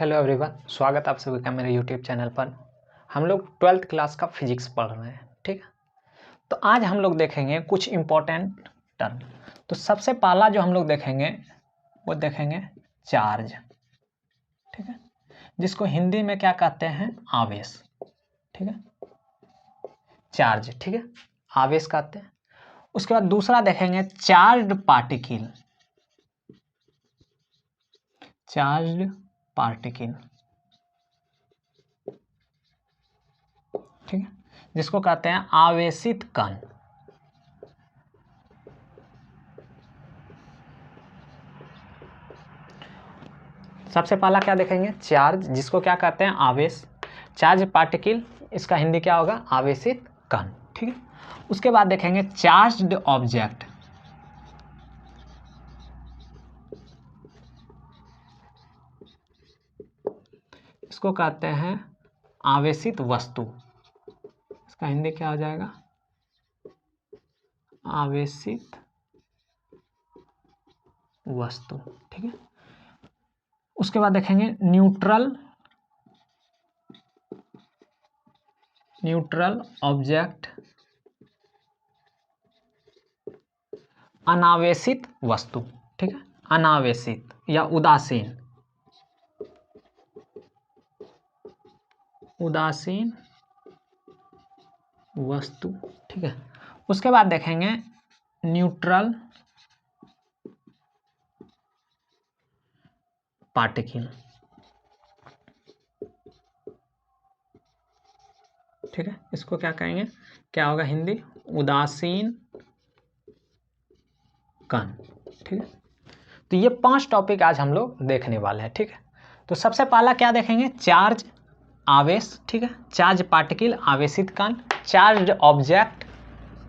Hello everyone, स्वागत आप सभी का मेरे यूट्यूब चैनल पर। हम लोग 12th क्लास का फिजिक्स पढ़ रहे हैं, ठीक है। तो आज हम लोग देखेंगे कुछ इम्पोर्टेंट टर्म। तो सबसे पहला जो हम लोग देखेंगे वो देखेंगे चार्ज, ठीक है, जिसको हिंदी में क्या कहते हैं, आवेश, ठीक है, चार्ज, ठीक है, आवेश कहते हैं। उसके बाद दूसरा देखेंगे चार्ज पार्टिकल, चार्ज पार्टिकल, ठीक है, जिसको कहते हैं आवेशित कण। सबसे पहला क्या देखेंगे, चार्ज, जिसको क्या कहते हैं, आवेश। चार्ज पार्टिकल, इसका हिंदी क्या होगा, आवेशित कण, ठीक है। उसके बाद देखेंगे चार्ज्ड ऑब्जेक्ट, इसको कहते हैं आवेशित वस्तु। इसका हिंदी क्या हो जाएगा, आवेशित वस्तु, ठीक है। उसके बाद देखेंगे न्यूट्रल, न्यूट्रल ऑब्जेक्ट, अनावेशित वस्तु, ठीक है, अनावेशित या उदासीन, उदासीन वस्तु, ठीक है। उसके बाद देखेंगे न्यूट्रल पार्टिकल, ठीक है, इसको क्या कहेंगे, क्या होगा हिंदी, उदासीन कण, ठीक है। तो ये 5 टॉपिक आज हम लोग देखने वाले हैं, ठीक है। तो सबसे पहला क्या देखेंगे, चार्ज, आवेश, ठीक है, चार्ज पार्टिकल, आवेशित कण, चार्ज ऑब्जेक्ट,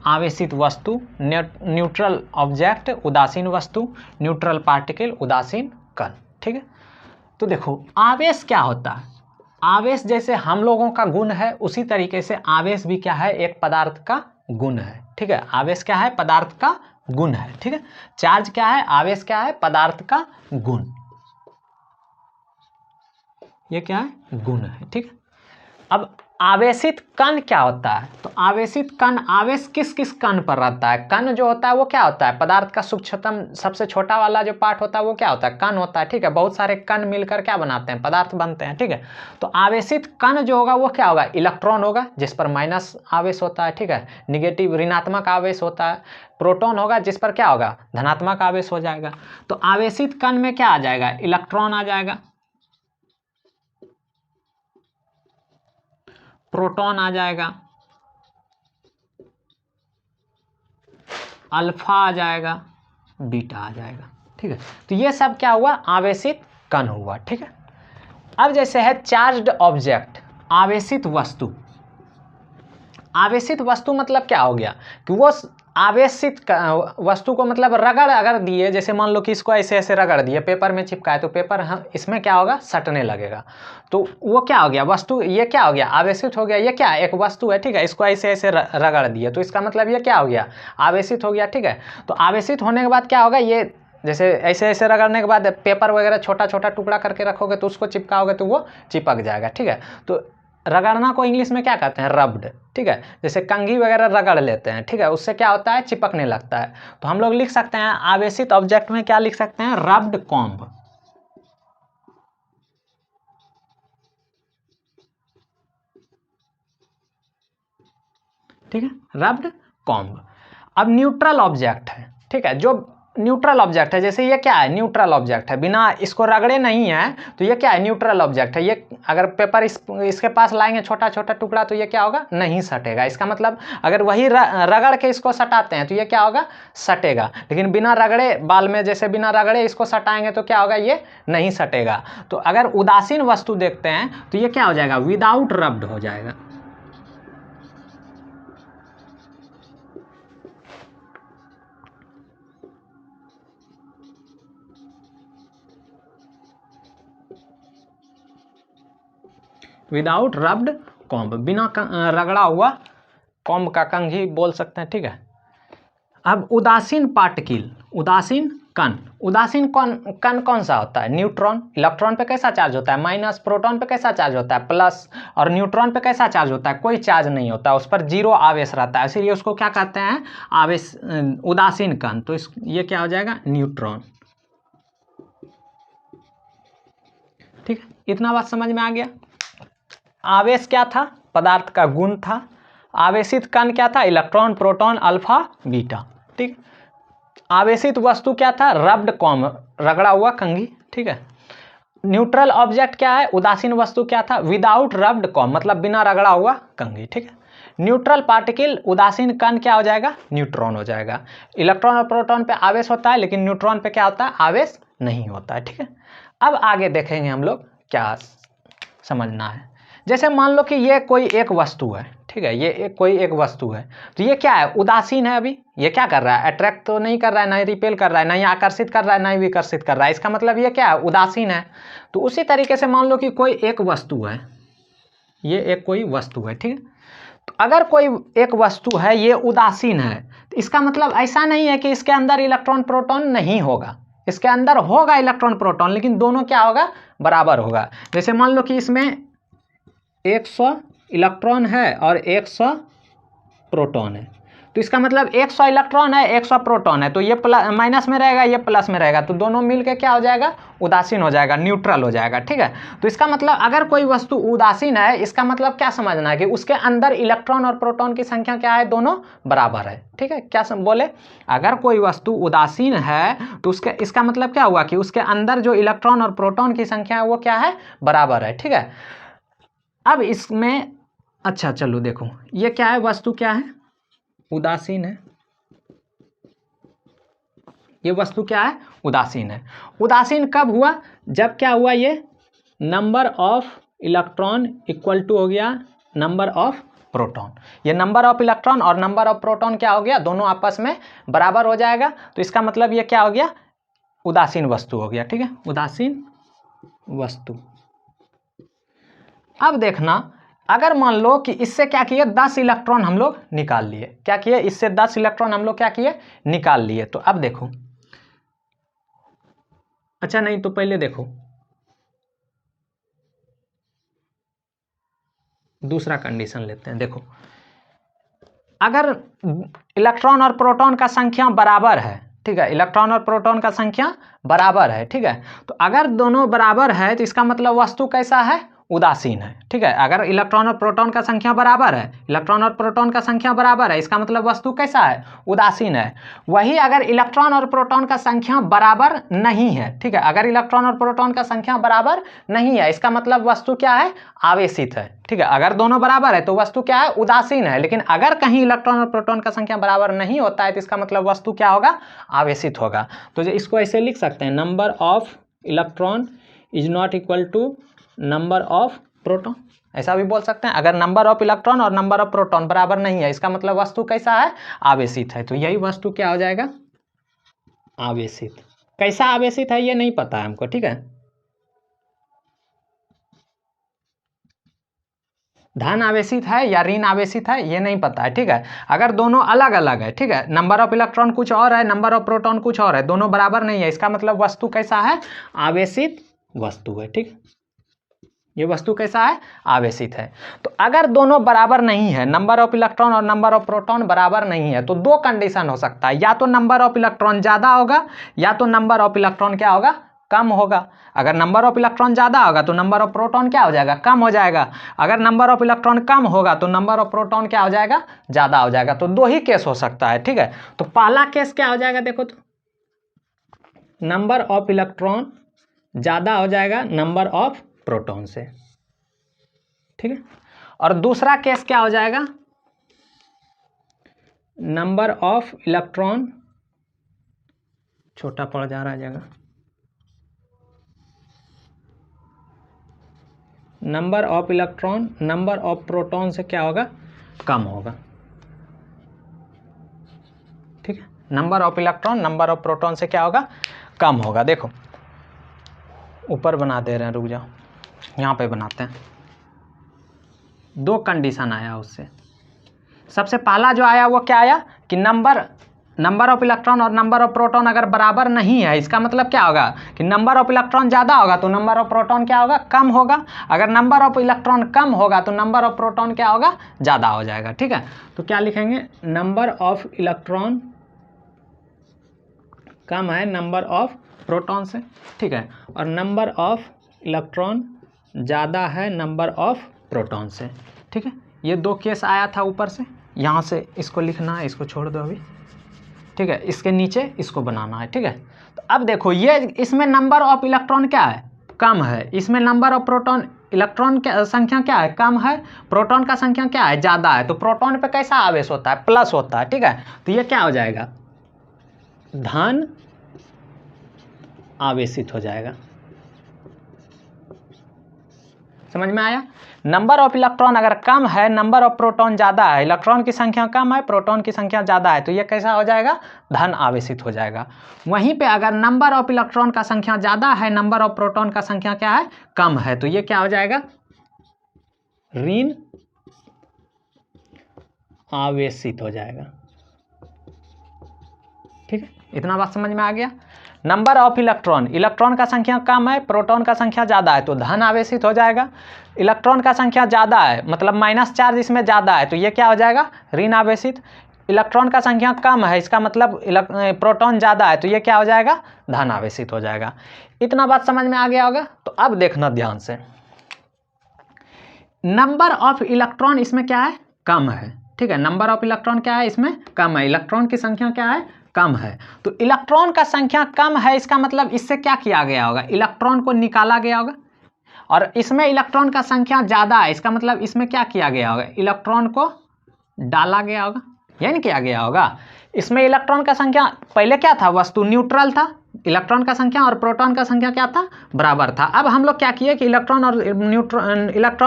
आवेशित वस्तु, न्यूट्रल ऑब्जेक्ट, उदासीन वस्तु, न्यूट्रल पार्टिकल, उदासीन कण, ठीक है। तो देखो आवेश क्या होता है, आवेश जैसे हम लोगों का गुण है उसी तरीके से आवेश भी क्या है, एक पदार्थ का गुण है, ठीक है। आवेश क्या है, पदार्थ का गुण है, ठीक है। चार्ज क्या है, आवेश क्या है, पदार्थ का गुण, ये क्या है, गुण है, ठीक है। अब आवेशित कण क्या होता है, तो आवेशित कण, आवेश किस किस कण पर रहता है, कण जो होता है वो क्या होता है, पदार्थ का सूक्ष्मतम सबसे छोटा वाला जो पार्ट होता है वो क्या होता है, कण होता है, ठीक है। बहुत सारे कण मिलकर क्या बनाते हैं, पदार्थ बनते हैं, ठीक है। तो आवेशित कण जो होगा वो क्या होगा, इलेक्ट्रॉन होगा, जिस पर माइनस आवेश होता है, ठीक है, निगेटिव ऋणात्मक आवेश होता है। प्रोटॉन होगा, जिस पर क्या होगा, धनात्मक आवेश हो जाएगा। तो आवेशित कण में क्या आ जाएगा, इलेक्ट्रॉन आ जाएगा, प्रोटॉन आ जाएगा, अल्फा आ जाएगा, बीटा आ जाएगा, ठीक है। तो ये सब क्या हुआ, आवेशित कण हुआ, ठीक है। अब जैसे है चार्ज्ड ऑब्जेक्ट, आवेशित वस्तु। आवेशित वस्तु मतलब क्या हो गया कि वो आवेशित वस्तु को मतलब रगड़ अगर दिए, जैसे मान लो कि इसको ऐसे ऐसे रगड़ दिए, पेपर में चिपकाए तो पेपर हम इसमें क्या होगा, सटने लगेगा। तो वो क्या हो गया, वस्तु, ये क्या हो गया, आवेशित हो गया। ये क्या, एक वस्तु है, ठीक है, इसको ऐसे ऐसे रगड़ दिए तो इसका मतलब ये क्या हो गया, आवेशित हो गया, ठीक है। तो आवेशित होने के बाद क्या होगा, ये जैसे ऐसे ऐसे रगड़ने के बाद पेपर वगैरह छोटा छोटा टुकड़ा करके रखोगे तो उसको चिपकाओगे तो वो चिपक जाएगा, ठीक है। तो रगड़ना को इंग्लिश में क्या कहते हैं, रब्ड, ठीक है। जैसे कंघी वगैरह रगड़ लेते हैं, ठीक है, उससे क्या होता है, चिपकने लगता है। तो हम लोग लिख सकते हैं आवेशित ऑब्जेक्ट में क्या लिख सकते हैं, रब्ड कॉम्ब, ठीक है, रब्ड कॉम्ब। अब न्यूट्रल ऑब्जेक्ट है, ठीक है, जो न्यूट्रल ऑब्जेक्ट है, जैसे ये क्या है, न्यूट्रल ऑब्जेक्ट है, बिना इसको रगड़े नहीं है, तो ये क्या है, न्यूट्रल ऑब्जेक्ट है। ये अगर पेपर इसके पास लाएंगे छोटा छोटा टुकड़ा तो ये क्या होगा, नहीं सटेगा। इसका मतलब अगर वही रगड़ के इसको सटाते हैं तो ये क्या होगा, सटेगा। लेकिन बिना रगड़े, बाल में जैसे बिना रगड़े इसको सटाएंगे तो क्या होगा, ये नहीं सटेगा। तो अगर उदासीन वस्तु देखते हैं तो ये क्या हो जाएगा, विदाउट रब्ड हो जाएगा, विदाउट रब्ड कॉम्ब, बिना रगड़ा हुआ कॉम्ब का कंघी बोल सकते हैं, ठीक है। अब उदासीन पार्टिकल, उदासीन कण, उदासीन कण कौन सा होता है? न्यूट्रॉन। इलेक्ट्रॉन पे कैसा चार्ज होता है? माइनस। प्रोटॉन पे कैसा चार्ज होता है? प्लस। और न्यूट्रॉन पे कैसा चार्ज होता है? कोई चार्ज नहीं होता, उस पर जीरो आवेश रहता है, इसीलिए उसको क्या कहते हैं? आवेश, उदासीन कण। तो ये क्या हो जाएगा? न्यूट्रॉन। ठीक है, इतना बात समझ में आ गया। आवेश क्या था? पदार्थ का गुण था। आवेशित कण क्या था? Electron, proton, alpha, beta. ठीक। आवेशित वस्तु क्या था? रब्ड कॉम, रगड़ा हुआ कंघी। ठीक है। न्यूट्रल ऑब्जेक्ट क्या है? उदासीन वस्तु क्या था? विदाउट रब्ड कॉम, मतलब बिना रगड़ा हुआ कंघी। ठीक है। न्यूट्रल पार्टिकल, उदासीन कण क्या हो जाएगा? न्यूट्रॉन हो जाएगा। इलेक्ट्रॉन और प्रोटॉन पे आवेश होता है, लेकिन न्यूट्रॉन पे क्या होता है? आवेश नहीं होता है। ठीक है। अब आगे देखेंगे हम लोग क्या समझना है। जैसे मान लो कि ये कोई एक वस्तु है। ठीक है, ये कोई एक वस्तु है, तो ये क्या है? उदासीन है। अभी ये क्या कर रहा है? अट्रैक्ट तो नहीं कर रहा है, ना ही रिपेल कर रहा है, ना ही आकर्षित कर रहा है, ना ही विकर्षित कर रहा है। इसका मतलब ये क्या है? उदासीन है। तो उसी तरीके से मान लो कि कोई एक वस्तु है, ये एक कोई वस्तु है। ठीक है। तो अगर कोई एक वस्तु है, ये उदासीन है, तो इसका मतलब ऐसा नहीं है कि इसके अंदर इलेक्ट्रॉन प्रोटॉन नहीं होगा। इसके अंदर होगा इलेक्ट्रॉन प्रोटॉन, लेकिन दोनों क्या होगा? बराबर होगा। जैसे मान लो कि इसमें 100 इलेक्ट्रॉन है और 100 प्रोटॉन है, तो इसका मतलब 100 इलेक्ट्रॉन है, 100 प्रोटॉन है, तो ये प्लस माइनस में रहेगा, ये प्लस में रहेगा, तो दोनों मिलके क्या हो जाएगा? उदासीन हो जाएगा, न्यूट्रल हो जाएगा। ठीक है। तो इसका मतलब अगर कोई वस्तु उदासीन है, इसका मतलब क्या समझना है? कि उसके अंदर इलेक्ट्रॉन और प्रोटॉन की संख्या क्या है? दोनों बराबर है। ठीक है। क्या बोले? अगर कोई वस्तु उदासीन है, तो इसका मतलब क्या हुआ? कि उसके अंदर जो इलेक्ट्रॉन और प्रोटॉन की संख्या है वो क्या है? बराबर है। ठीक है। अब इसमें अच्छा चलो देखो, ये क्या है? वस्तु क्या है? उदासीन है। ये वस्तु क्या है? उदासीन है। उदासीन कब हुआ? जब क्या हुआ? ये number of electron equal to हो गया नंबर ऑफ प्रोटॉन। ये नंबर ऑफ इलेक्ट्रॉन और नंबर ऑफ प्रोटॉन क्या हो गया? दोनों आपस में बराबर हो जाएगा। तो इसका मतलब ये क्या हो गया? उदासीन वस्तु हो गया। ठीक है, उदासीन वस्तु। अब देखना, अगर मान लो कि इससे क्या किए? 10 इलेक्ट्रॉन हम लोग निकाल लिए। क्या किए? इससे 10 इलेक्ट्रॉन हम लोग क्या किए? निकाल लिए। तो अब देखो, अच्छा नहीं तो पहले देखो दूसरा कंडीशन लेते हैं। देखो, अगर इलेक्ट्रॉन और प्रोटॉन का संख्या बराबर है, ठीक है, इलेक्ट्रॉन और प्रोटॉन का संख्या बराबर है। ठीक है। तो अगर दोनों बराबर है, तो इसका मतलब वस्तु कैसा है? उदासीन है। ठीक है। अगर इलेक्ट्रॉन और प्रोटॉन का संख्या बराबर है, इलेक्ट्रॉन और प्रोटॉन का संख्या बराबर है, इसका मतलब वस्तु कैसा है? उदासीन है। वही अगर इलेक्ट्रॉन और प्रोटॉन का संख्या बराबर नहीं है, ठीक है, अगर इलेक्ट्रॉन और प्रोटॉन का संख्या बराबर नहीं है, इसका मतलब वस्तु क्या है? आवेशित है। ठीक है। अगर दोनों बराबर है तो वस्तु क्या है? उदासीन है। लेकिन अगर कहीं इलेक्ट्रॉन और प्रोटॉन का संख्या बराबर नहीं होता है, तो इसका मतलब वस्तु क्या होगा? आवेशित होगा। तो इसको ऐसे लिख सकते हैं, number of electron is not equal to number of proton. ऐसा भी बोल सकते हैं। अगर नंबर ऑफ इलेक्ट्रॉन और नंबर ऑफ प्रोटॉन बराबर नहीं है, इसका मतलब वस्तु कैसा है? आवेशित है। तो यही वस्तु क्या हो जाएगा? आवेशित। कैसा आवेशित है ये नहीं पता है हमको। ठीक है। धन आवेशित है या ऋण आवेशित है ये नहीं पता है। ठीक है। अगर दोनों अलग अलग है, ठीक है, नंबर ऑफ इलेक्ट्रॉन कुछ और है, नंबर ऑफ प्रोटॉन कुछ और है, दोनों बराबर नहीं है, इसका मतलब वस्तु कैसा है? आवेशित वस्तु है। ठीक, ये वस्तु कैसा है? आवेशित है। तो अगर दोनों बराबर नहीं है, नंबर ऑफ इलेक्ट्रॉन और नंबर ऑफ प्रोटॉन बराबर नहीं है, तो दो कंडीशन हो सकता है, या तो नंबर ऑफ इलेक्ट्रॉन ज्यादा होगा, या तो नंबर ऑफ इलेक्ट्रॉन क्या होगा? कम होगा। अगर नंबर ऑफ इलेक्ट्रॉन ज्यादा होगा तो नंबर ऑफ प्रोटॉन क्या हो जाएगा? कम हो जाएगा। अगर नंबर ऑफ इलेक्ट्रॉन कम होगा तो नंबर ऑफ प्रोटॉन क्या हो जाएगा? ज्यादा हो जाएगा। तो दो ही केस हो सकता है। ठीक है। तो पहला केस क्या हो जाएगा? देखो तो, नंबर ऑफ इलेक्ट्रॉन ज्यादा हो जाएगा नंबर ऑफ प्रोटॉन से। ठीक है। और दूसरा केस क्या हो जाएगा? नंबर ऑफ इलेक्ट्रॉन छोटा पड़ जा रहा है जगह, number of electron number of proton से क्या होगा? कम होगा। ठीक है। Number of electron number of proton से क्या होगा? कम होगा। देखो ऊपर बना दे रहे हैं, रुक जाओ, यहाँ पे बनाते हैं। दो कंडीशन आया उससे। सबसे पहला जो आया वो क्या आया? कि नंबर नंबर ऑफ इलेक्ट्रॉन और नंबर ऑफ प्रोटॉन अगर बराबर नहीं है, इसका मतलब क्या होगा कि नंबर ऑफ इलेक्ट्रॉन ज़्यादा होगा तो नंबर ऑफ प्रोटॉन क्या होगा, कम होगा। अगर नंबर ऑफ इलेक्ट्रॉन कम होगा तो नंबर ऑफ प्रोटॉन क्या होगा, ज़्यादा हो जाएगा। ठीक है, तो क्या लिखेंगे, नंबर ऑफ इलेक्ट्रॉन कम है नंबर ऑफ प्रोटॉन से। ठीक है, और नंबर ऑफ इलेक्ट्रॉन ज़्यादा है नंबर ऑफ प्रोटॉन से। ठीक है, ये दो केस आया था ऊपर से, यहाँ से इसको लिखना है, इसको छोड़ दो अभी। ठीक है, इसके नीचे इसको बनाना है। ठीक है, तो अब देखो ये इसमें नंबर ऑफ इलेक्ट्रॉन क्या है, कम है, इसमें नंबर ऑफ प्रोटॉन इलेक्ट्रॉन का संख्या क्या है, कम है, प्रोटॉन का संख्या क्या है, ज़्यादा है। तो प्रोटॉन पे कैसा आवेश होता है, प्लस होता है। ठीक है, तो ये क्या हो जाएगा, धन आवेशित हो जाएगा। समझ में आया, नंबर ऑफ इलेक्ट्रॉन अगर कम है, नंबर ऑफ प्रोटॉन ज़्यादा है, इलेक्ट्रॉन की संख्या कम है, प्रोटॉन की संख्या ज़्यादा है, तो ये कैसा हो जाएगा, धन आवेशित हो जाएगा। वहीं पे अगर नंबर ऑफ इलेक्ट्रॉन का संख्या ज़्यादा है, नंबर ऑफ प्रोटॉन का संख्या क्या है, कम है, तो ये क्या हो जाएगा, ऋण आवेशित हो जाएगा। ठीक है, इतना बात समझ में आ गया। नंबर ऑफ इलेक्ट्रॉन, इलेक्ट्रॉन का संख्या कम है, प्रोटॉन का संख्या ज़्यादा है, तो धन आवेशित हो जाएगा। इलेक्ट्रॉन का संख्या ज़्यादा है, मतलब माइनस चार्ज इसमें ज़्यादा है, तो ये क्या हो जाएगा, ऋण आवेशित। इलेक्ट्रॉन का संख्या कम है, इसका मतलब प्रोटॉन ज़्यादा है, तो ये क्या हो जाएगा, धन आवेशित हो जाएगा। इतना बात समझ में आ गया होगा। तो अब देखना ध्यान से, नंबर ऑफ इलेक्ट्रॉन इसमें क्या है, कम है। ठीक है, नंबर ऑफ इलेक्ट्रॉन क्या है, इसमें कम है, इलेक्ट्रॉन की संख्या क्या है, कम है। तो इलेक्ट्रॉन का संख्या कम है, इसका मतलब इससे क्या किया गया होगा, इलेक्ट्रॉन को निकाला गया होगा। और इसमें इलेक्ट्रॉन का संख्या ज़्यादा है, इसका मतलब इसमें क्या किया गया होगा, इलेक्ट्रॉन को डाला गया होगा, यानी किया गया होगा। इसमें इलेक्ट्रॉन का संख्या पहले क्या था, वस्तु न्यूट्रल था, इलेक्ट्रॉन का संख्या और प्रोटॉन का संख्या क्या था, बराबर था। अब हम लोग क्या किए कि इलेक्ट्रॉन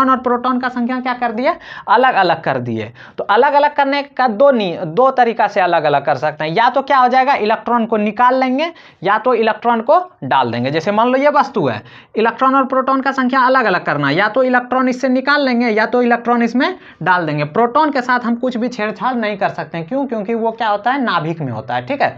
और प्रोटॉन का संख्या क्या कर दिए, अलग अलग कर दिए। तो अलग अलग करने का दो तरीका से अलग अलग कर सकते हैं, या तो क्या हो जाएगा, इलेक्ट्रॉन को निकाल लेंगे, या तो इलेक्ट्रॉन को डाल देंगे। जैसे मान लो ये वस्तु है, इलेक्ट्रॉन और प्रोटॉन का संख्या अलग अलग करना है, या तो इलेक्ट्रॉन इससे निकाल लेंगे या तो इलेक्ट्रॉन इसमें डाल देंगे। प्रोटॉन के साथ हम कुछ भी छेड़छाड़ नहीं कर सकते हैं, क्यों, क्योंकि वो क्या होता है, नाभिक में होता है। ठीक है,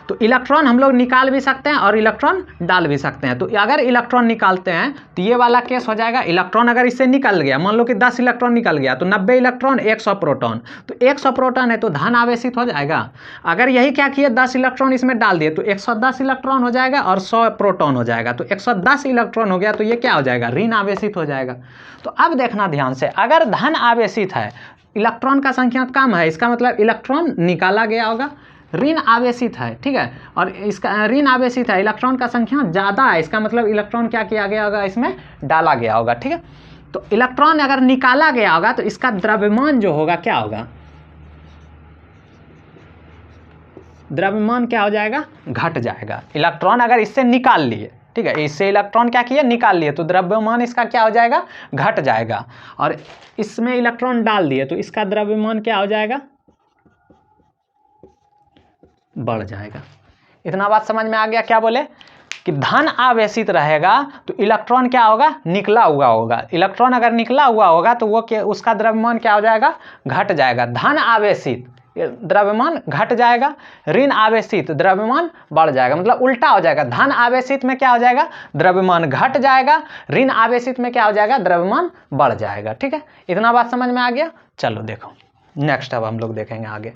तो इलेक्ट्रॉन हम लोग निकाल भी सकते हैं और इलेक्ट्रॉन डाल भी सकते हैं। तो अगर इलेक्ट्रॉन निकालते हैं तो ये वाला केस हो जाएगा, इलेक्ट्रॉन अगर इससे निकल गया, मान लो कि 10 इलेक्ट्रॉन निकल गया, तो 90 इलेक्ट्रॉन 100 प्रोटॉन, तो 100 प्रोटॉन है तो धन आवेशित हो जाएगा। अगर यही क्या किए, 10 इलेक्ट्रॉन इसमें डाल दिए तो 110 इलेक्ट्रॉन हो जाएगा और 100 प्रोटॉन हो जाएगा, तो 110 इलेक्ट्रॉन हो गया, तो ये क्या हो जाएगा, ऋण आवेशित हो जाएगा। तो अब देखना ध्यान से, अगर धन आवेशित है, इलेक्ट्रॉन का संख्या कम है, इसका मतलब इलेक्ट्रॉन निकाला गया होगा। ऋण आवेशित है, ठीक है, और इसका ऋण आवेशित है, इलेक्ट्रॉन का संख्या ज़्यादा है, इसका मतलब इलेक्ट्रॉन क्या किया गया होगा, इसमें डाला गया होगा। ठीक है, तो इलेक्ट्रॉन अगर निकाला गया होगा तो इसका द्रव्यमान जो होगा क्या होगा, द्रव्यमान क्या हो जाएगा, घट जाएगा। इलेक्ट्रॉन अगर इससे निकाल लिए, ठीक है, इससे इलेक्ट्रॉन क्या किए, निकाल लिए, तो द्रव्यमान इसका क्या हो जाएगा, घट जाएगा। और इसमें इलेक्ट्रॉन डाल दिए तो इसका द्रव्यमान क्या हो जाएगा, बढ़ जाएगा। इतना बात समझ में आ गया। क्या बोले कि धन आवेशित रहेगा तो इलेक्ट्रॉन क्या होगा, निकला हुआ होगा। इलेक्ट्रॉन अगर निकला हुआ होगा तो वो उसका द्रव्यमान क्या हो जाएगा, घट जाएगा। धन आवेशित द्रव्यमान घट जाएगा, ऋण आवेशित द्रव्यमान बढ़ जाएगा, मतलब उल्टा हो जाएगा। धन आवेशित में क्या हो जाएगा, द्रव्यमान घट जाएगा, ऋण आवेशित में क्या हो जाएगा, द्रव्यमान बढ़ जाएगा। ठीक है, इतना बात समझ में आ गया। चलो देखो नेक्स्ट, अब हम लोग देखेंगे आगे।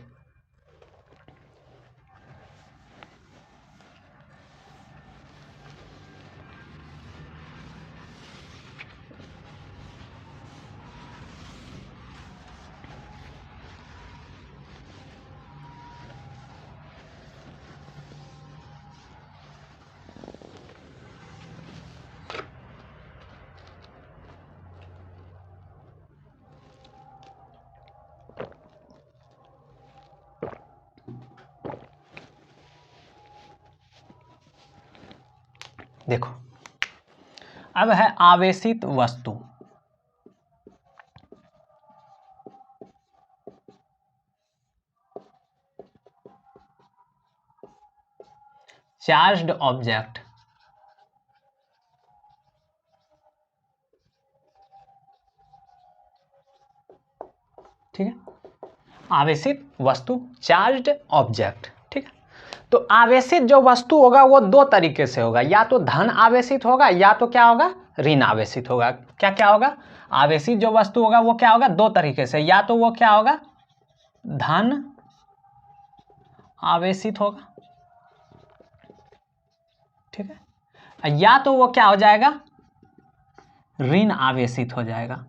देखो अब है आवेशित वस्तु। चार्ज्ड ऑब्जेक्ट, ठीक है, आवेशित वस्तु चार्ज्ड ऑब्जेक्ट। तो आवेशित जो वस्तु होगा वो दो तरीके से होगा, या तो धन आवेशित होगा या तो क्या होगा, ऋण आवेशित होगा। क्या क्या होगा, आवेशित जो वस्तु होगा वो क्या होगा, दो तरीके से, या तो वो क्या होगा धन आवेशित होगा, ठीक है, या तो वो क्या हो जाएगा ऋण आवेशित हो जाएगा।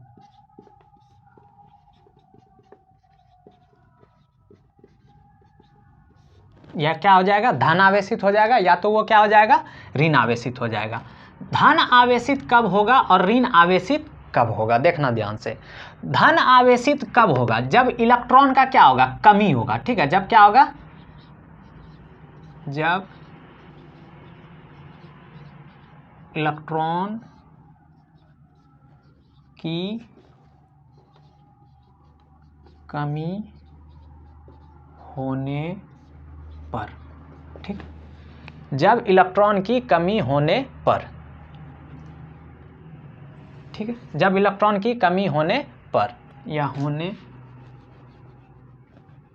या क्या हो जाएगा, धन आवेशित हो जाएगा, या तो वो क्या हो जाएगा ऋण आवेशित हो जाएगा। धन आवेशित कब होगा और ऋण आवेशित कब होगा, देखना ध्यान से। धन आवेशित कब होगा, जब इलेक्ट्रॉन का क्या होगा, कमी होगा, ठीक है, जब क्या होगा, जब इलेक्ट्रॉन की कमी होने पर, ठीक, जब इलेक्ट्रॉन की कमी होने पर, ठीक है, जब इलेक्ट्रॉन की कमी होने पर या होने,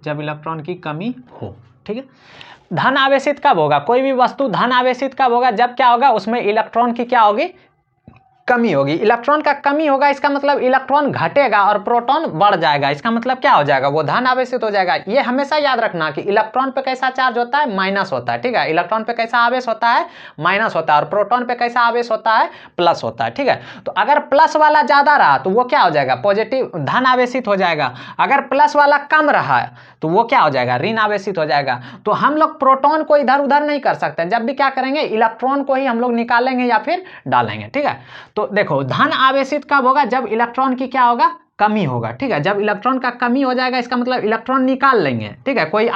जब इलेक्ट्रॉन की कमी हो, ठीक है। धन आवेशित कब होगा, कोई भी वस्तु धन आवेशित कब होगा, जब क्या होगा उसमें इलेक्ट्रॉन की क्या होगी, कमी होगी। इलेक्ट्रॉन का कमी होगा, इसका मतलब इलेक्ट्रॉन घटेगा और प्रोटॉन बढ़ जाएगा, इसका मतलब क्या हो जाएगा, वो धन आवेशित हो जाएगा। ये हमेशा याद रखना कि इलेक्ट्रॉन पे कैसा चार्ज होता है, माइनस होता है, ठीक है, इलेक्ट्रॉन पे कैसा आवेश होता है, माइनस होता है, और प्रोटॉन पे कैसा आवेश होता है, प्लस होता है, ठीक है। तो अगर प्लस वाला ज्यादा रहा तो वो क्या हो जाएगा, पॉजिटिव धन आवेशित हो जाएगा। अगर प्लस वाला कम रहा तो वो क्या हो जाएगा, ऋण आवेशित हो जाएगा। तो हम लोग प्रोटॉन को इधर उधर नहीं कर सकते, जब भी क्या करेंगे इलेक्ट्रॉन को ही हम लोग निकालेंगे या फिर डालेंगे, ठीक है। तो देखो धन आवेशित कब होगा, जब इलेक्ट्रॉन की क्या होगा, कमी होगा, ठीक है, जब इलेक्ट्रॉन का कमी हो जाएगा इसका मतलब इलेक्ट्रॉन निकाल लेंगे, ठीक है। कोई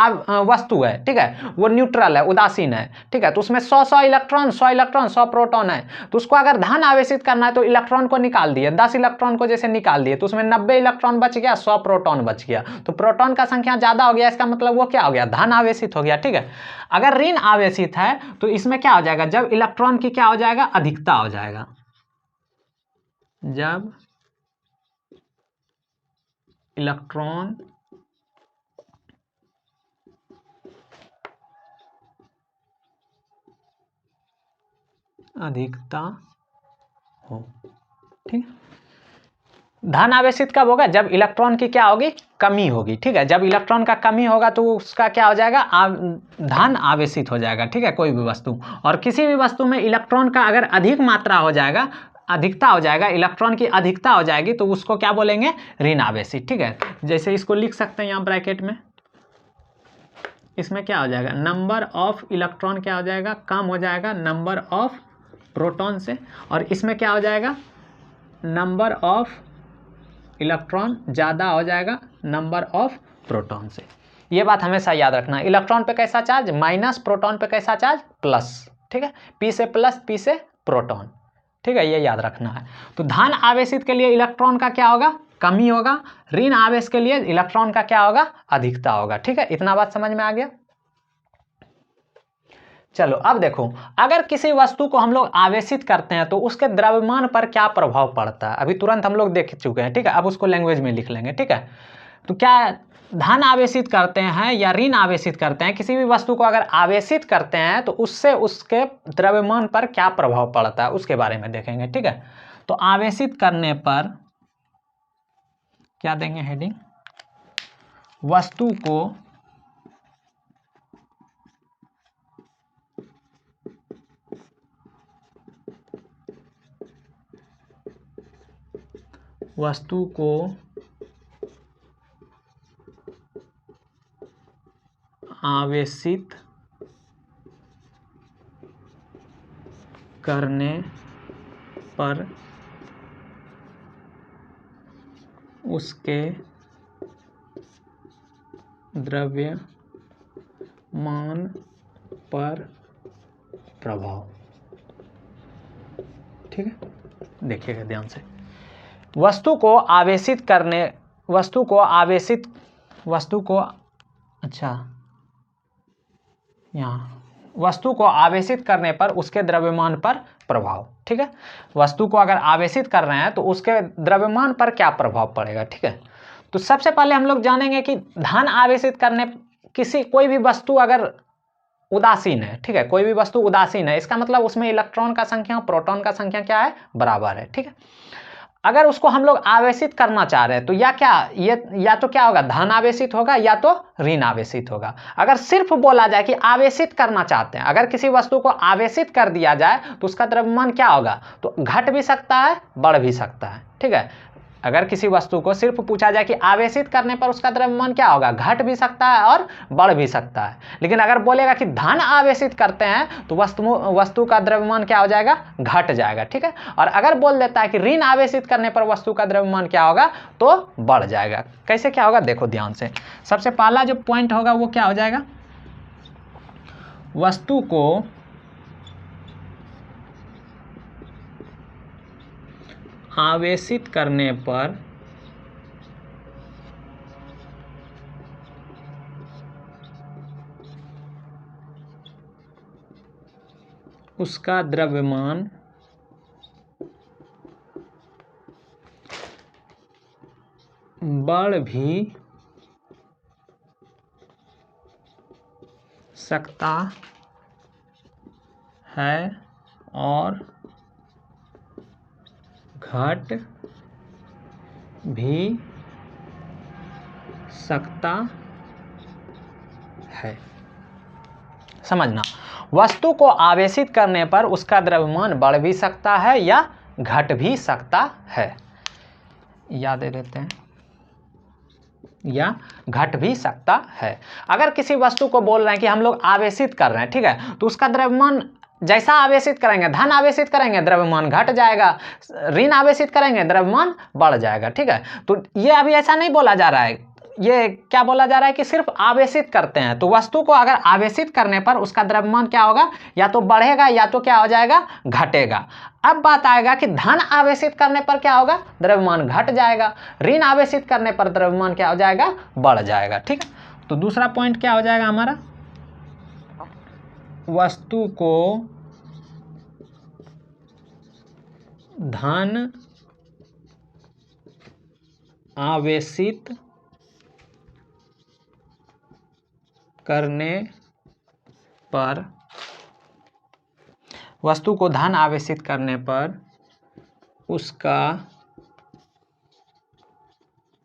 वस्तु है, ठीक है, वो न्यूट्रल है, उदासीन है, ठीक है, तो उसमें 100 इलेक्ट्रॉन 100 प्रोटॉन है, तो उसको अगर धन आवेशित करना है तो इलेक्ट्रॉन को निकाल दिए, 10 इलेक्ट्रॉन को जैसे निकाल दिए तो उसमें 90 इलेक्ट्रॉन बच गया, 100 प्रोटॉन बच गया, तो प्रोटॉन का संख्या ज्यादा हो गया, इसका मतलब वो क्या हो गया, धन आवेशित हो गया, ठीक है। अगर ऋण आवेशित है तो इसमें क्या हो जाएगा, जब इलेक्ट्रॉन की क्या हो जाएगा, अधिकता हो जाएगा, जब इलेक्ट्रॉन अधिकता हो, ठीक है। धन आवेशित कब होगा, जब इलेक्ट्रॉन की क्या होगी, कमी होगी, ठीक है, जब इलेक्ट्रॉन का कमी होगा तो उसका क्या हो जाएगा, धन आवेशित हो जाएगा, ठीक है, कोई भी वस्तु। और किसी भी वस्तु में इलेक्ट्रॉन का अगर अधिक मात्रा हो जाएगा, अधिकता हो जाएगा, इलेक्ट्रॉन की अधिकता हो जाएगी तो उसको क्या बोलेंगे, ऋण आवेशित, ठीक है। जैसे इसको लिख सकते हैं यहाँ ब्रैकेट में, इसमें क्या हो जाएगा, नंबर ऑफ इलेक्ट्रॉन क्या हो जाएगा, कम हो जाएगा नंबर ऑफ प्रोटॉन से, और इसमें क्या हो जाएगा, नंबर ऑफ इलेक्ट्रॉन ज़्यादा हो जाएगा नंबर ऑफ प्रोटॉन से। ये बात हमेशा याद रखना, इलेक्ट्रॉन पे कैसा चार्ज माइनस, प्रोटॉन पे कैसा चार्ज प्लस, ठीक है, पी से प्लस पी से प्रोटॉन, ठीक है, ये याद रखना है। तो धन आवेशित के लिए इलेक्ट्रॉन का क्या होगा, कमी होगा, ऋण आवेश के लिए इलेक्ट्रॉन का क्या होगा, अधिकता होगा, ठीक है, इतना बात समझ में आ गया। चलो अब देखो, अगर किसी वस्तु को हम लोग आवेशित करते हैं तो उसके द्रव्यमान पर क्या प्रभाव पड़ता है, अभी तुरंत हम लोग देख चुके हैं, ठीक है, अब उसको लैंग्वेज में लिख लेंगे, ठीक है। तो क्या धन आवेशित करते हैं या ऋण आवेशित करते हैं, किसी भी वस्तु को अगर आवेशित करते हैं तो उससे उसके द्रव्यमान पर क्या प्रभाव पड़ता है उसके बारे में देखेंगे, ठीक है। तो आवेशित करने पर क्या देंगे हेडिंग, वस्तु को आवेशित करने पर उसके द्रव्यमान पर प्रभाव, ठीक है, देखिएगा ध्यान से। वस्तु को आवेशित करने पर उसके द्रव्यमान पर प्रभाव, ठीक है। वस्तु को अगर आवेशित कर रहे हैं तो उसके द्रव्यमान पर क्या प्रभाव पड़ेगा, ठीक है। तो सबसे पहले हम लोग जानेंगे कि धन आवेशित करने, कोई भी वस्तु अगर उदासीन है, ठीक है, कोई भी वस्तु उदासीन है, इसका मतलब उसमें इलेक्ट्रॉन का संख्या प्रोटॉन का संख्या क्या है, बराबर है, ठीक है। अगर उसको हम लोग आवेशित करना चाह रहे हैं तो या तो क्या होगा, धन आवेशित होगा या तो ऋण आवेशित होगा। अगर सिर्फ बोला जाए कि आवेशित करना चाहते हैं, अगर किसी वस्तु को आवेशित कर दिया जाए तो उसका द्रव्यमान क्या होगा, तो घट भी सकता है बढ़ भी सकता है, ठीक है। अगर किसी वस्तु को सिर्फ पूछा जाए कि आवेशित करने पर उसका द्रव्यमान क्या होगा, घट भी सकता है और बढ़ भी सकता है। लेकिन अगर बोलेगा कि धन आवेशित करते हैं तो वस्तु का द्रव्यमान क्या हो जाएगा, घट जाएगा, ठीक है। और अगर बोल देता है कि ऋण आवेशित करने पर वस्तु का द्रव्यमान क्या होगा, तो बढ़ जाएगा। कैसे क्या होगा देखो ध्यान से। सबसे पहला जो पॉइंट होगा वो क्या हो जाएगा, वस्तु को आवेशित करने पर उसका द्रव्यमान बढ़ भी सकता है और घट भी सकता है। समझना, वस्तु को आवेशित करने पर उसका द्रव्यमान बढ़ भी सकता है या घट भी सकता है, या दे देते हैं, या घट भी सकता है। अगर किसी वस्तु को बोल रहे हैं कि हम लोग आवेशित कर रहे हैं, ठीक है, तो उसका द्रव्यमान जैसा आवेशित करेंगे, धन आवेशित करेंगे द्रव्यमान घट जाएगा, ऋण आवेशित करेंगे द्रव्यमान बढ़ जाएगा, ठीक है। तो ये अभी ऐसा नहीं बोला जा रहा है, ये क्या बोला जा रहा है कि सिर्फ आवेशित करते हैं, तो वस्तु को अगर आवेशित करने पर उसका द्रव्यमान क्या होगा, या तो बढ़ेगा या तो क्या हो जाएगा, घटेगा। अब बात आएगा कि धन आवेशित करने पर क्या होगा, द्रव्यमान घट जाएगा, ऋण आवेशित करने पर द्रव्यमान क्या हो जाएगा, बढ़ जाएगा, ठीक है। तो दूसरा पॉइंट क्या हो जाएगा हमारा, वस्तु को धन आवेशित करने पर, वस्तु को धन आवेशित करने पर उसका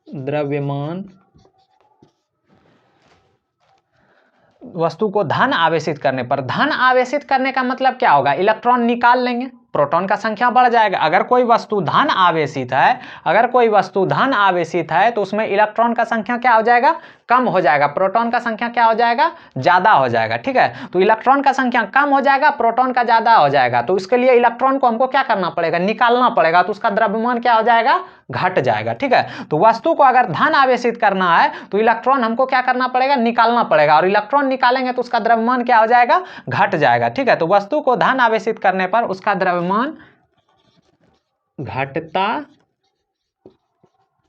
द्रव्यमान, वस्तु को धन आवेशित करने पर, धन आवेशित करने का मतलब क्या होगा, इलेक्ट्रॉन निकाल लेंगे, प्रोटॉन का संख्या बढ़ जाएगा। अगर कोई वस्तु धन आवेशित है, अगर कोई वस्तु धन आवेशित है तो उसमें इलेक्ट्रॉन का संख्या क्या हो जाएगा, कम हो जाएगा, प्रोटॉन का संख्या क्या हो जाएगा, ज्यादा हो जाएगा, ठीक है। तो इलेक्ट्रॉन का संख्या कम हो जाएगा, प्रोटॉन का ज्यादा हो जाएगा, तो इसके लिए इलेक्ट्रॉन को हमको क्या करना पड़ेगा, निकालना पड़ेगा, तो उसका द्रव्यमान क्या हो जाएगा, घट जाएगा, ठीक है। तो वस्तु को अगर धन आवेशित करना है तो इलेक्ट्रॉन हमको क्या करना पड़ेगा, निकालना पड़ेगा, और इलेक्ट्रॉन निकालेंगे तो उसका द्रव्यमान क्या हो जाएगा, घट जाएगा, ठीक है। तो वस्तु को धन आवेशित करने पर उसका द्रव्यमान घटता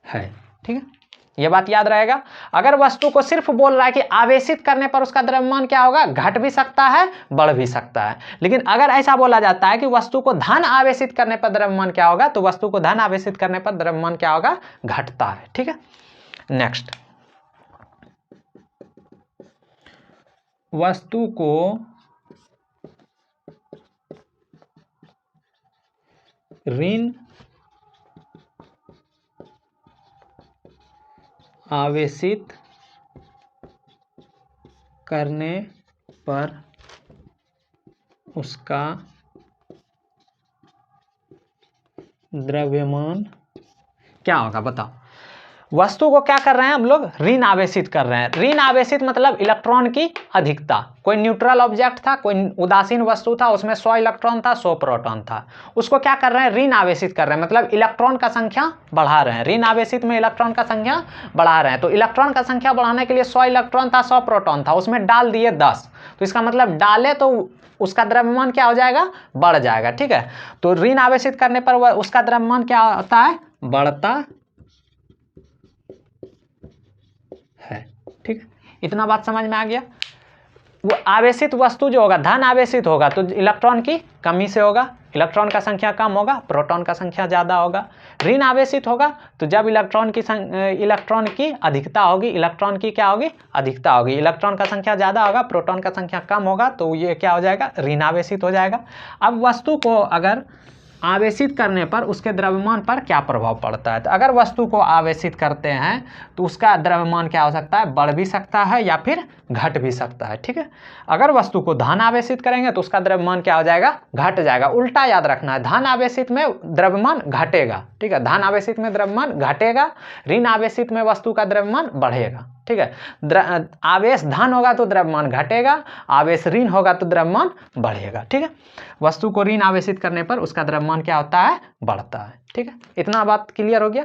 है, ठीक है, यह बात याद रहेगा। अगर वस्तु को सिर्फ बोल रहा है कि आवेशित करने पर उसका द्रव्यमान क्या होगा, घट भी सकता है बढ़ भी सकता है। लेकिन अगर ऐसा बोला जाता है कि वस्तु को धन आवेशित करने पर द्रव्यमान क्या होगा, तो वस्तु को धन आवेशित करने पर द्रव्यमान क्या होगा, घटता है, ठीक है। नेक्स्ट, वस्तु को ऋण आवेशित करने पर उसका द्रव्यमान क्या होगा, बताओ। वस्तु को क्या कर रहे हैं हम लोग, ऋण आवेशित कर रहे हैं। ऋण आवेशित मतलब इलेक्ट्रॉन की अधिकता। कोई न्यूट्रल ऑब्जेक्ट था, कोई उदासीन वस्तु था, उसमें 100 इलेक्ट्रॉन था, 100 प्रोटॉन था, उसको क्या कर रहे हैं, ऋण आवेशित कर रहे हैं, मतलब इलेक्ट्रॉन का संख्या बढ़ा रहे हैं। ऋण आवेशित में इलेक्ट्रॉन का संख्या बढ़ा रहे हैं। तो इलेक्ट्रॉन का संख्या बढ़ाने के लिए 100 इलेक्ट्रॉन था, 100 प्रोटॉन था, उसमें डाल दिए 10, तो इसका मतलब डाले तो उसका द्रव्यमान क्या हो जाएगा, बढ़ जाएगा, ठीक है। तो ऋण आवेशित करने पर उसका द्रव्यमान क्या होता है, बढ़ता है, ठीक है। इतना बात समझ में आ गया। वो आवेशित वस्तु जो होगा, धन आवेशित होगा तो इलेक्ट्रॉन की कमी से होगा, इलेक्ट्रॉन का संख्या कम होगा, प्रोटॉन का संख्या ज़्यादा होगा। ऋण आवेशित होगा तो जब इलेक्ट्रॉन की अधिकता होगी, इलेक्ट्रॉन की क्या होगी, अधिकता होगी, इलेक्ट्रॉन का संख्या ज़्यादा होगा, प्रोटॉन का संख्या कम होगा, तो ये क्या हो जाएगा, ऋण आवेशित हो जाएगा। अब वस्तु को अगर आवेशित करने पर उसके द्रव्यमान पर क्या प्रभाव पड़ता है, तो अगर वस्तु को आवेशित करते हैं तो उसका द्रव्यमान क्या हो सकता है, बढ़ भी सकता है या फिर घट भी सकता है। ठीक है, अगर वस्तु को धन आवेशित करेंगे तो उसका द्रव्यमान क्या हो जाएगा, घट जाएगा। उल्टा याद रखना है, धन आवेशित में द्रव्यमान घटेगा। ठीक है, धन आवेशित में द्रव्यमान घटेगा, ऋण आवेशित में वस्तु का द्रव्यमान बढ़ेगा। ठीक है, आवेश धन होगा तो द्रव्यमान घटेगा, आवेश ऋण होगा तो द्रव्यमान बढ़ेगा। ठीक है, वस्तु को ऋण आवेशित करने पर उसका द्रव्यमान क्या होता है, बढ़ता है। ठीक है, इतना बात क्लियर हो गया।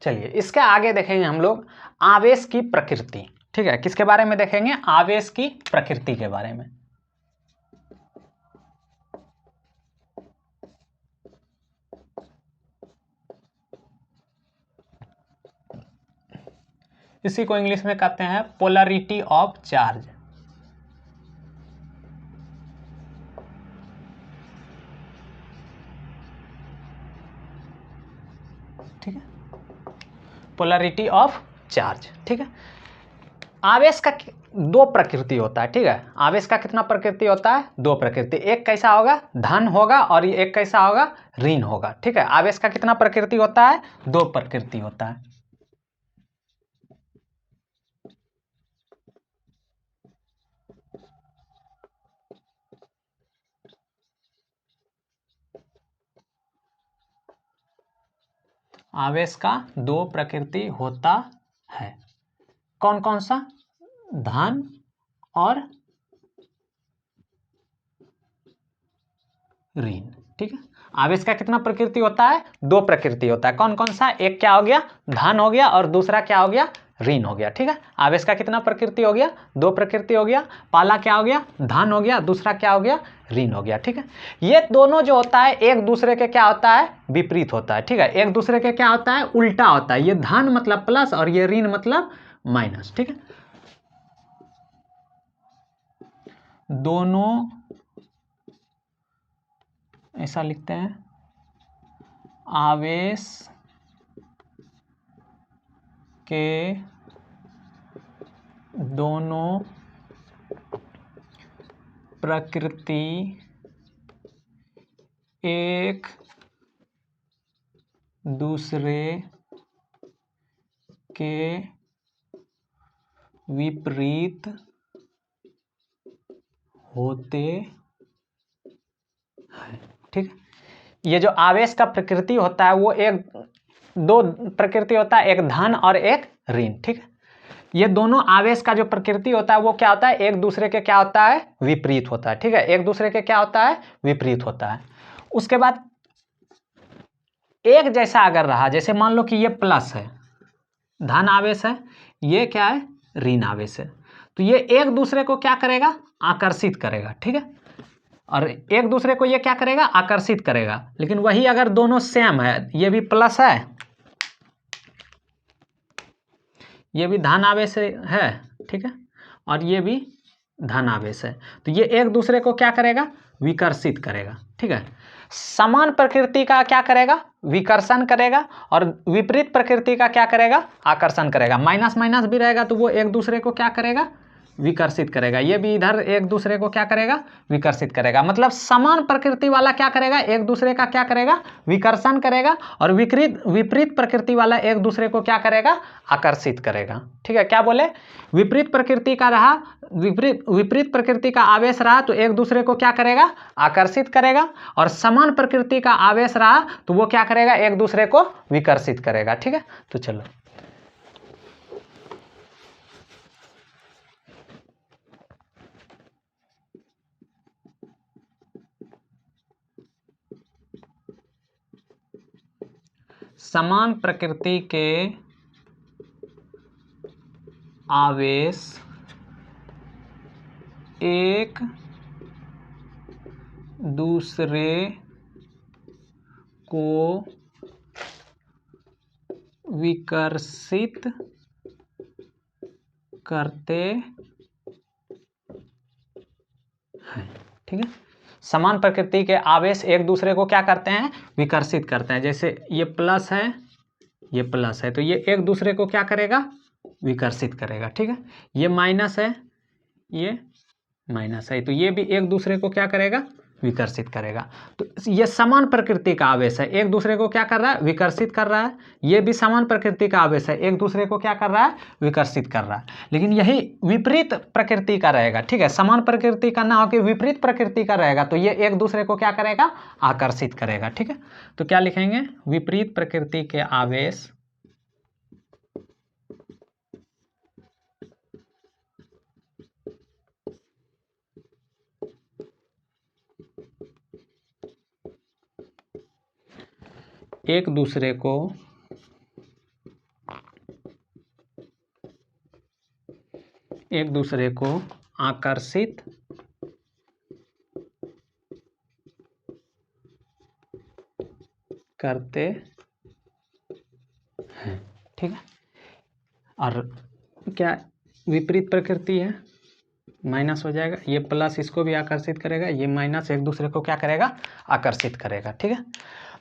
चलिए इसके आगे देखेंगे हम लोग आवेश की प्रकृति। ठीक है, किसके बारे में देखेंगे, आवेश की प्रकृति के बारे में। इसी को इंग्लिश में कहते हैं पोलरिटी ऑफ चार्ज। ठीक है, पोलरिटी ऑफ चार्ज। ठीक है, आवेश का दो प्रकृति होता है। ठीक है, आवेश का कितना प्रकृति होता है, दो प्रकृति। एक कैसा होगा, धन होगा, और एक कैसा होगा, ऋण होगा। ठीक है, आवेश का कितना प्रकृति होता है, दो प्रकृति होता है। आवेश का दो प्रकृति होता है, कौन कौन सा, धन और ऋण। ठीक है, आवेश का कितना प्रकृति होता है, दो प्रकृति होता है। कौन कौन सा, एक क्या हो गया, धन हो गया, और दूसरा क्या हो गया, ऋण हो गया। ठीक है, आवेश का कितना प्रकृति हो गया, दो प्रकृति हो गया। पहला क्या हो गया, धन हो गया, दूसरा क्या हो गया, ऋण हो गया। ठीक है, ये दोनों जो होता है एक दूसरे के क्या होता है, विपरीत होता है। ठीक है, एक दूसरे के क्या होता है, उल्टा होता है। ये धन मतलब प्लस और ये ऋण मतलब माइनस। ठीक है, दोनों ऐसा लिखते हैं, आवेश के दोनों प्रकृति एक दूसरे के विपरीत होते हैं। ठीक, ये जो आवेश का प्रकृति होता है वो एक दो प्रकृति होता है, एक धन और एक ऋण। ठीक है, ये दोनों आवेश का जो प्रकृति होता है वो क्या होता है, एक दूसरे के क्या होता है, विपरीत होता है। ठीक है, एक दूसरे के क्या होता है, विपरीत होता है। उसके बाद एक जैसा अगर रहा, जैसे मान लो कि ये प्लस है, धन आवेश है, ये क्या है, ऋण आवेश है, तो ये एक दूसरे को क्या करेगा, आकर्षित करेगा। ठीक है, और एक दूसरे को ये क्या करेगा, आकर्षित करेगा। लेकिन वही अगर दोनों सेम है, ये भी प्लस है, ये भी धन आवेश है, ठीक है, और ये भी धन आवेश है, तो ये एक दूसरे को क्या करेगा, विकर्षित करेगा। ठीक है, समान प्रकृति का क्या करेगा, विकर्षण करेगा, और विपरीत प्रकृति का क्या करेगा, आकर्षण करेगा। माइनस माइनस भी रहेगा तो वो एक दूसरे को क्या करेगा, विकर्षित करेगा, ये भी इधर एक दूसरे को क्या करेगा, विकर्षित करेगा। मतलब समान प्रकृति वाला क्या करेगा, एक दूसरे का क्या करेगा, विकर्षण करेगा, और विपरीत प्रकृति वाला एक दूसरे को क्या करेगा, आकर्षित करेगा। ठीक है, क्या बोले, विपरीत प्रकृति का रहा, विपरीत प्रकृति का आवेश रहा तो एक दूसरे को क्या करेगा, आकर्षित करेगा, और समान प्रकृति का आवेश रहा तो वो क्या करेगा, एक दूसरे को विकर्षित करेगा। ठीक है, तो चलो समान प्रकृति के आवेश एक दूसरे को विकर्षित करते हैं। ठीक है, समान प्रकृति के आवेश एक दूसरे को क्या करते हैं, विकर्षित करते हैं। जैसे ये प्लस है, ये प्लस है, तो ये एक दूसरे को क्या करेगा, विकर्षित करेगा। ठीक है, ये माइनस है, ये माइनस है, तो ये भी एक दूसरे को क्या करेगा, विकर्षित करेगा। तो ये समान प्रकृति का आवेश है, एक दूसरे को क्या कर रहा है, विकर्षित कर रहा है। ये भी समान प्रकृति का आवेश है, एक दूसरे को क्या कर रहा है, विकर्षित कर रहा है। लेकिन यही विपरीत प्रकृति का रहेगा। ठीक है, समान प्रकृति का ना होकर विपरीत प्रकृति का रहेगा तो ये एक दूसरे को क्या करेगा, आकर्षित करेगा। ठीक है, तो क्या लिखेंगे, विपरीत प्रकृति के आवेश एक दूसरे को आकर्षित करते हैं। ठीक है, और क्या विपरीत प्रकृति है, माइनस हो जाएगा, ये प्लस इसको भी आकर्षित करेगा, ये माइनस एक दूसरे को क्या करेगा, आकर्षित करेगा। ठीक है,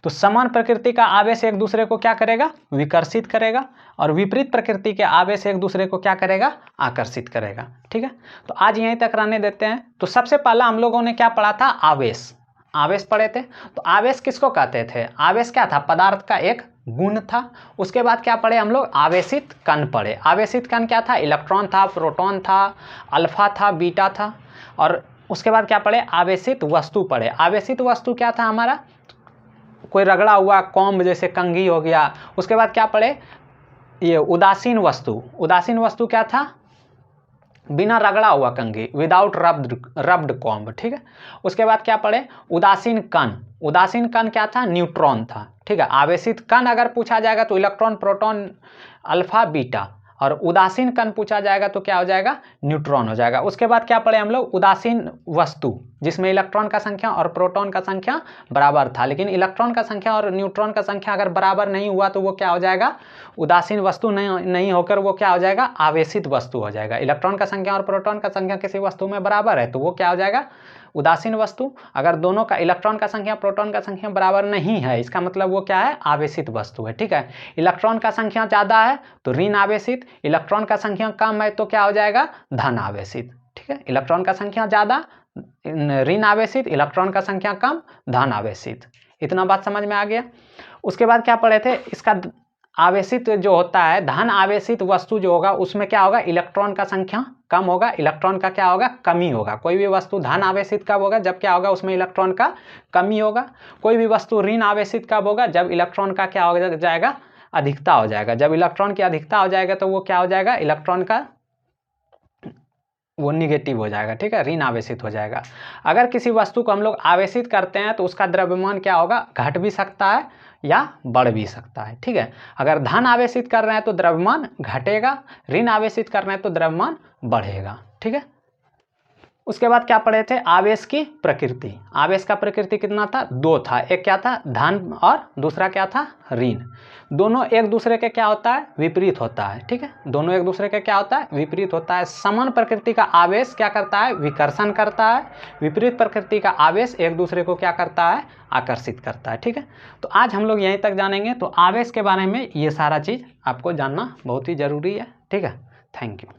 तो समान प्रकृति का आवेश एक दूसरे को क्या करेगा, विकर्षित करेगा, और विपरीत प्रकृति के आवेश एक दूसरे को क्या करेगा, आकर्षित करेगा। ठीक है, तो आज यहीं तक रहने देते हैं। तो सबसे पहला हम लोगों ने क्या पढ़ा था, आवेश, आवेश पढ़े थे। तो आवेश किसको कहते थे, आवेश क्या था, पदार्थ का एक गुण था। उसके बाद क्या पढ़े हम लोग, आवेशित कण पढ़े। आवेशित कण क्या था, इलेक्ट्रॉन था, प्रोटॉन था, अल्फा था, बीटा था। और उसके बाद क्या पढ़े, आवेशित वस्तु पढ़े। आवेशित वस्तु क्या था हमारा, कोई रगड़ा हुआ कॉम्ब जैसे कंघी हो गया। उसके बाद क्या पढ़े, ये उदासीन वस्तु। उदासीन वस्तु क्या था, बिना रगड़ा हुआ कंघी, विदाउट रब्ड कॉम्ब। ठीक है, उसके बाद क्या पढ़े, उदासीन कण। उदासीन कण क्या था, न्यूट्रॉन था। ठीक है, आवेशित कण अगर पूछा जाएगा तो इलेक्ट्रॉन, प्रोटॉन, अल्फा, बीटा, और उदासीन कण पूछा जाएगा तो क्या हो जाएगा, न्यूट्रॉन हो जाएगा। उसके बाद क्या पढ़े हम लोग, उदासीन वस्तु, जिसमें इलेक्ट्रॉन का संख्या और प्रोटॉन का संख्या बराबर था। लेकिन इलेक्ट्रॉन का संख्या और न्यूट्रॉन का संख्या अगर बराबर नहीं हुआ तो वो क्या हो जाएगा, उदासीन वस्तु नहीं होकर वो क्या हो जाएगा, आवेशित वस्तु हो जाएगा। इलेक्ट्रॉन का संख्या और प्रोटॉन का संख्या किसी वस्तु में बराबर है तो वो क्या हो जाएगा, उदासीन वस्तु। अगर दोनों का, इलेक्ट्रॉन का संख्या प्रोटॉन का संख्या बराबर नहीं है, इसका मतलब वो क्या है, आवेशित वस्तु है। ठीक है, इलेक्ट्रॉन का संख्या ज़्यादा है तो ऋण आवेशित, इलेक्ट्रॉन का संख्या कम है तो क्या हो जाएगा, धन आवेशित। ठीक है, इलेक्ट्रॉन का संख्या ज़्यादा ऋण आवेशित, इलेक्ट्रॉन का संख्या कम धन आवेशित। इतना बात समझ में आ गया। उसके बाद क्या पढ़े थे, इसका आवेशित जो होता है, धन आवेशित वस्तु जो होगा उसमें क्या होगा, इलेक्ट्रॉन का संख्या कम होगा, इलेक्ट्रॉन का क्या होगा, कमी होगा। कोई भी वस्तु धन आवेशित कब होगा, जब क्या होगा, उसमें इलेक्ट्रॉन का कमी होगा। कोई भी वस्तु ऋण आवेशित कब होगा, जब इलेक्ट्रॉन का क्या हो जाएगा, अधिकता हो जाएगा। जब इलेक्ट्रॉन की अधिकता हो जाएगा तो वो क्या हो जाएगा, इलेक्ट्रॉन का वो निगेटिव हो जाएगा। ठीक है, ऋण आवेशित हो जाएगा। अगर किसी वस्तु को हम लोग आवेशित करते हैं तो उसका द्रव्यमान क्या होगा, घट भी सकता है या बढ़ भी सकता है। ठीक है, अगर धन आवेशित कर रहे हैं तो द्रव्यमान घटेगा, ऋण आवेशित कर रहे हैं तो द्रव्यमान बढ़ेगा। ठीक है, उसके बाद क्या पढ़े थे, आवेश की प्रकृति। आवेश का प्रकृति कितना था, दो था। एक क्या था, धन, और दूसरा क्या था, ऋण। दोनों एक दूसरे के क्या होता है, विपरीत होता है। ठीक है, दोनों एक दूसरे के क्या होता है, विपरीत होता है। समान प्रकृति का आवेश क्या करता है, विकर्षण करता है। विपरीत प्रकृति का आवेश एक दूसरे को क्या करता है, आकर्षित करता है। ठीक है, तो आज हम लोग यहीं तक जानेंगे। तो आवेश के बारे में ये सारा चीज़ आपको जानना बहुत ही ज़रूरी है। ठीक है, थैंक यू।